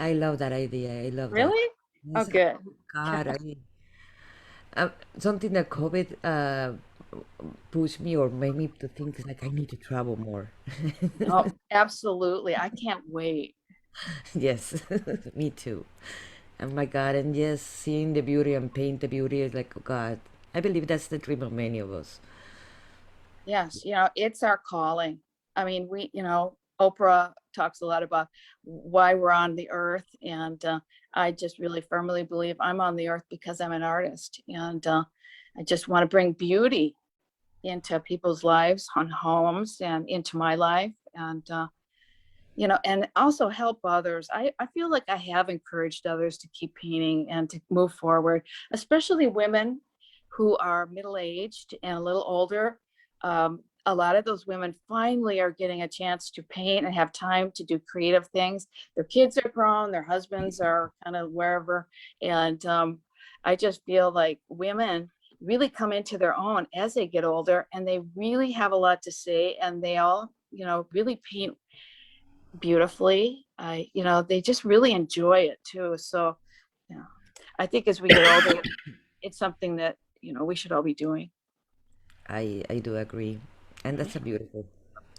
Speaker 2: I love that idea. I love that.
Speaker 3: Really? Oh,
Speaker 2: Yes,
Speaker 3: good.
Speaker 2: oh God, something that COVID pushed me or made me to think is like I need to travel more.
Speaker 3: Oh, absolutely. I can't wait.
Speaker 2: Yes, me too. Oh my God, and yes, seeing the beauty and paint the beauty is like, oh God, I believe that's the dream of many of us.
Speaker 3: Yes, it's our calling. I mean, Oprah talks a lot about why we're on the earth. And I just really firmly believe I'm on the earth because I'm an artist. And I just want to bring beauty into people's lives, on homes, and into my life. And, and also help others. I feel like I have encouraged others to keep painting and to move forward, especially women who are middle-aged and a little older. A lot of those women finally are getting a chance to paint and have time to do creative things. Their kids are grown, their husbands are kind of wherever. And I just feel like women really come into their own as they get older, and they really have a lot to say, and they all, really paint beautifully. They just really enjoy it too. So, I think as we get older, it's something that, we should all be doing.
Speaker 2: I do agree, and that's a beautiful.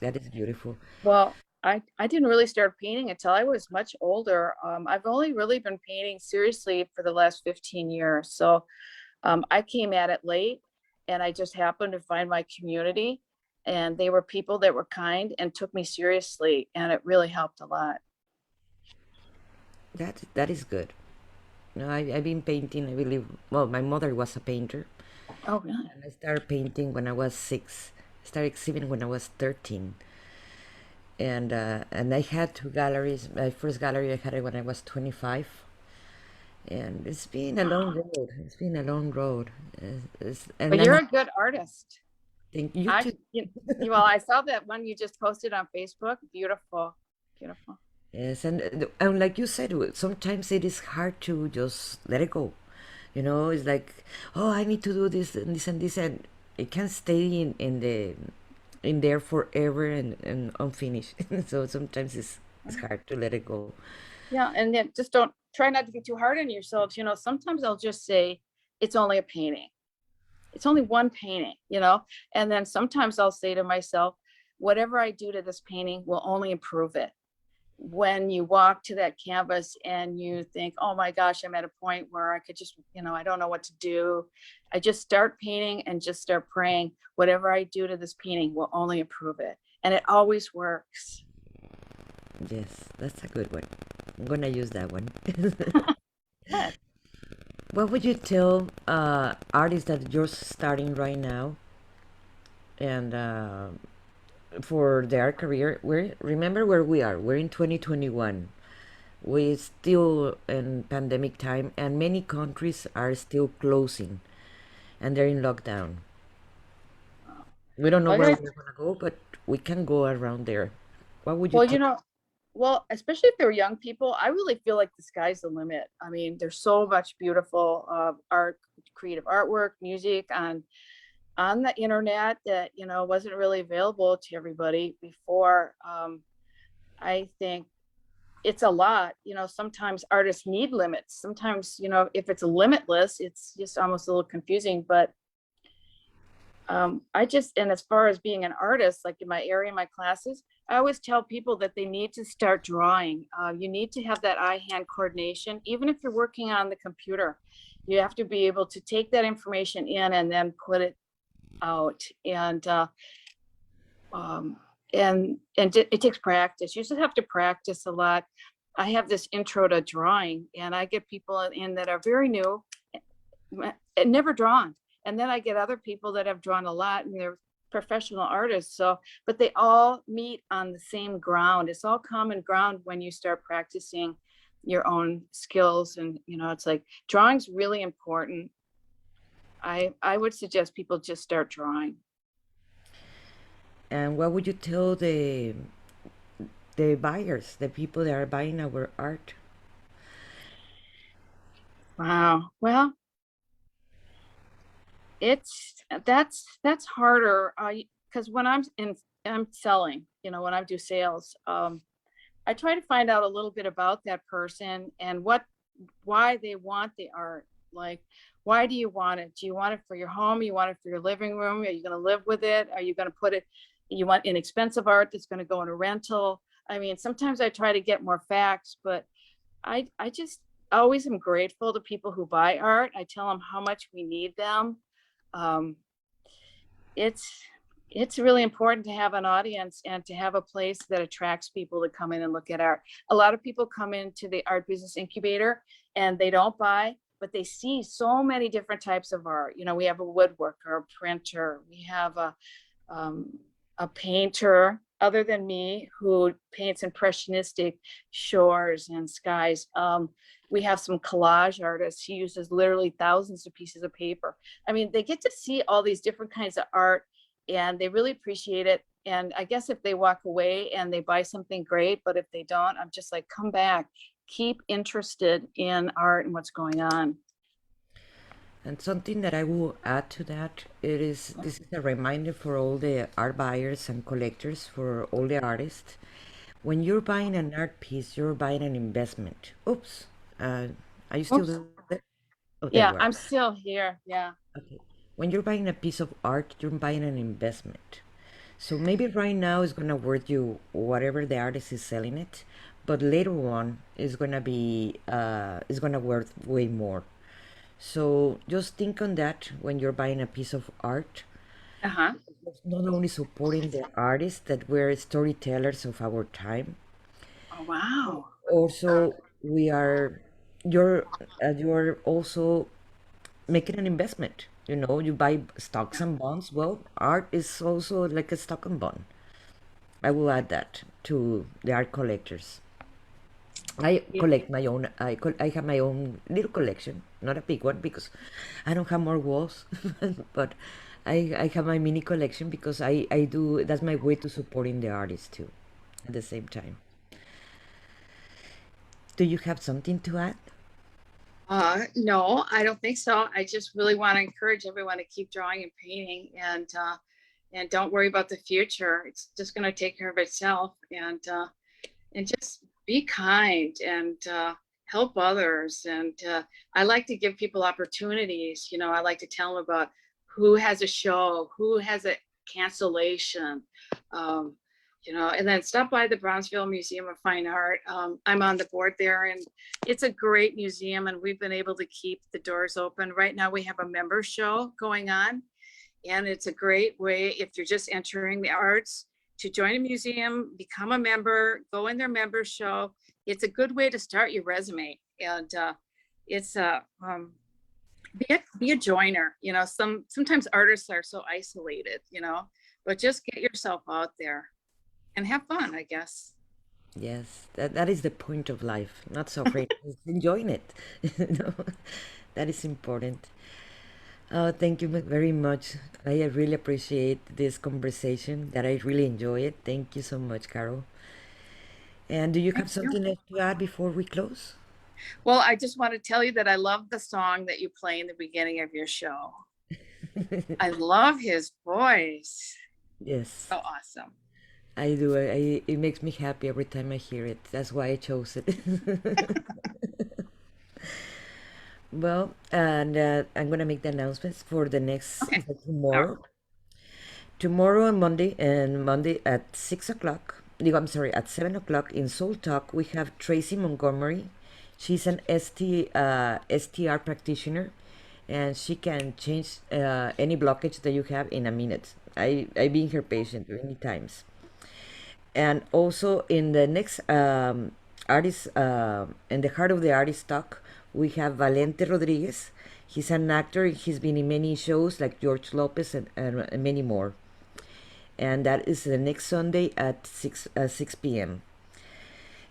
Speaker 2: That is beautiful.
Speaker 3: Well, I didn't really start painting until I was much older. I've only really been painting seriously for the last 15 years. So I came at it late, and I just happened to find my community, and they were people that were kind and took me seriously, and it really helped a lot.
Speaker 2: That is good. No, I've been painting. I believe. Well, my mother was a painter,
Speaker 3: Oh, really?
Speaker 2: and I started painting when I was 6. I started exhibiting when I was 13, and I had 2 galleries. My first gallery I had it when I was 25, and it's been a long road. It's been a long road,
Speaker 3: But
Speaker 2: and
Speaker 3: you're
Speaker 2: I
Speaker 3: a good artist.
Speaker 2: think you
Speaker 3: I,
Speaker 2: too.
Speaker 3: well, I saw that one you just posted on Facebook. Beautiful, beautiful.
Speaker 2: Yes, and like you said, sometimes it is hard to just let it go. It's like, oh, I need to do this and this and this, and it can stay in there forever and unfinished. So sometimes it's hard to let it go.
Speaker 3: Yeah, and then just don't try not to be too hard on yourselves. Sometimes I'll just say it's only a painting. It's only one painting, and then sometimes I'll say to myself, whatever I do to this painting will only improve it. When you walk to that canvas and you think, oh my gosh, I'm at a point where I could just, I don't know what to do. I just start painting and just start praying, whatever I do to this painting will only improve it. And it always works.
Speaker 2: Yes, that's a good one. I'm gonna use that one.
Speaker 3: Good.
Speaker 2: What would you tell artists that you're starting right now and for their career? Remember where we are. We're in 2021. We still in pandemic time, and many countries are still closing, and they're in lockdown. We don't know where
Speaker 3: Okay.
Speaker 2: we're gonna go, but we can go around there. What would you
Speaker 3: Well,
Speaker 2: tell?
Speaker 3: especially if they're young people, I really feel like the sky's the limit. I mean, there's so much beautiful art, creative artwork, music on the internet that, wasn't really available to everybody before. I think it's a lot. Sometimes artists need limits. Sometimes, if it's limitless, it's just almost a little confusing. But and as far as being an artist, like in my area, in my classes, I always tell people that they need to start drawing. You need to have that eye-hand coordination. Even if you're working on the computer, you have to be able to take that information in and then put it out. And it takes practice. You just have to practice a lot. I have this intro to drawing, and I get people in that are very new and never drawn. And then I get other people that have drawn a lot and they're professional artists. So, but they all meet on the same ground. It's all common ground when you start practicing your own skills. And, it's like drawing's really important. I would suggest people just start drawing.
Speaker 2: And what would you tell the buyers, the people that are buying our art?
Speaker 3: Wow. Well, that's harder. Because when I'm selling, when I do sales, I try to find out a little bit about that person and why they want the art. Like, why do you want it? Do you want it for your home? You want it for your living room? Are you going to live with it? Are you going to put it, you want inexpensive art that's going to go in a rental? I mean, sometimes I try to get more facts, but I just always am grateful to people who buy art. I tell them how much we need them. Um, it's really important to have an audience and to have a place that attracts people to come in and look at art. A lot of people come into the art business incubator and they don't buy, but they see so many different types of art. We have a woodworker, a printer, we have a painter other than me who paints impressionistic shores and skies. We have some collage artists. He uses literally thousands of pieces of paper. I mean, they get to see all these different kinds of art and they really appreciate it. And I guess if they walk away and they buy something, great. But if they don't, I'm just like, come back, keep interested in art and what's going on.
Speaker 2: And something that I will add to that, this is a reminder for all the art buyers and collectors, for all the artists. When you're buying an art piece, you're buying an investment. Oops, are you still
Speaker 3: Oops.
Speaker 2: there? Oh, there
Speaker 3: Yeah,
Speaker 2: you are.
Speaker 3: I'm still here. Yeah.
Speaker 2: Okay. When you're buying a piece of art, you're buying an investment. So maybe right now it's gonna worth you whatever the artist is selling it, but later on it's gonna worth way more. So just think on that when you're buying a piece of art.
Speaker 3: Uh-huh.
Speaker 2: It's not only supporting the artists that we're storytellers of our time,
Speaker 3: Oh, wow.
Speaker 2: also we are you're also making an investment. You buy stocks and bonds. Well, art is also like a stock and bond. I will add that to the art collectors. I
Speaker 3: Yeah.
Speaker 2: collect my own. I have my own little collection, not a big one because I don't have more walls, but I have my mini collection because I do. That's my way to supporting the artist too, at the same time. Do you have something to add?
Speaker 3: No, I don't think so. I just really want to encourage everyone to keep drawing and painting and don't worry about the future. It's just going to take care of itself and just be kind and help others. And I like to give people opportunities. I like to tell them about who has a show, who has a cancellation. Um, and then stop by the Brownsville Museum of Fine Art. I'm on the board there, and it's a great museum, and we've been able to keep the doors open. Right now, we have a member show going on, and it's a great way if you're just entering the arts to join a museum, become a member, go in their member show. It's a good way to start your resume, and it's be a joiner. Sometimes artists are so isolated, but just get yourself out there and have fun, I guess.
Speaker 2: Yes, that is the point of life. Not suffering, just enjoying it. You know, that is important. Thank you very much. I really appreciate this conversation. That I really enjoy it. Thank you so much, Carol. And do you
Speaker 3: Thank
Speaker 2: have
Speaker 3: you.
Speaker 2: something else to add before we close?
Speaker 3: Well, I just want to tell you that I love the song that you play in the beginning of your show. I love his voice.
Speaker 2: Yes,
Speaker 3: So awesome.
Speaker 2: I do. It makes me happy every time I hear it. That's why I chose it. Well, and I'm gonna make the announcements for the next
Speaker 3: Okay.
Speaker 2: for
Speaker 3: All
Speaker 2: tomorrow. Tomorrow and Monday at 6 o'clock. I'm sorry, at 7 o'clock in Soul Talk, we have Tracy Montgomery. She's an STR practitioner, and she can change any blockage that you have in a minute. I've been her patient many times. And also in the next artist, in the Heart of the Artist talk, we have Valente Rodriguez. He's an actor. He's been in many shows like George Lopez and many more. And that is the next Sunday at 6 p.m.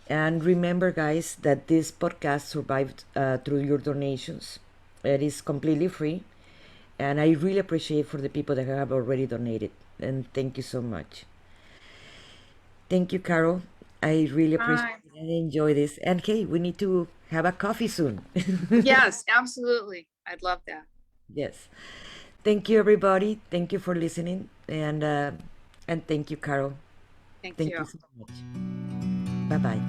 Speaker 2: And remember, guys, that this podcast survived through your donations. It is completely free. And I really appreciate for the people that have already donated. And thank you so much. Thank you, Carol. I really appreciate
Speaker 3: Hi.
Speaker 2: it and enjoy this. And hey, we need to have a coffee soon.
Speaker 3: Yes, absolutely. I'd love that.
Speaker 2: Yes. Thank you, everybody. Thank you for listening. And thank you, Carol.
Speaker 3: Thank
Speaker 2: Thank you
Speaker 3: you.
Speaker 2: so much. Bye bye.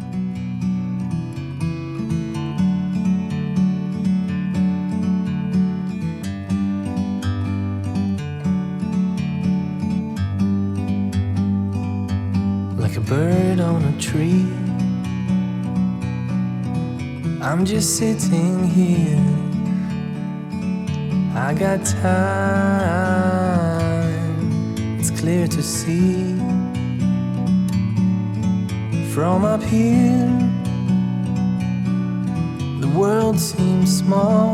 Speaker 1: like a bird on a tree. I'm just sitting here. I got time. It's clear to see from up here. The world seems small.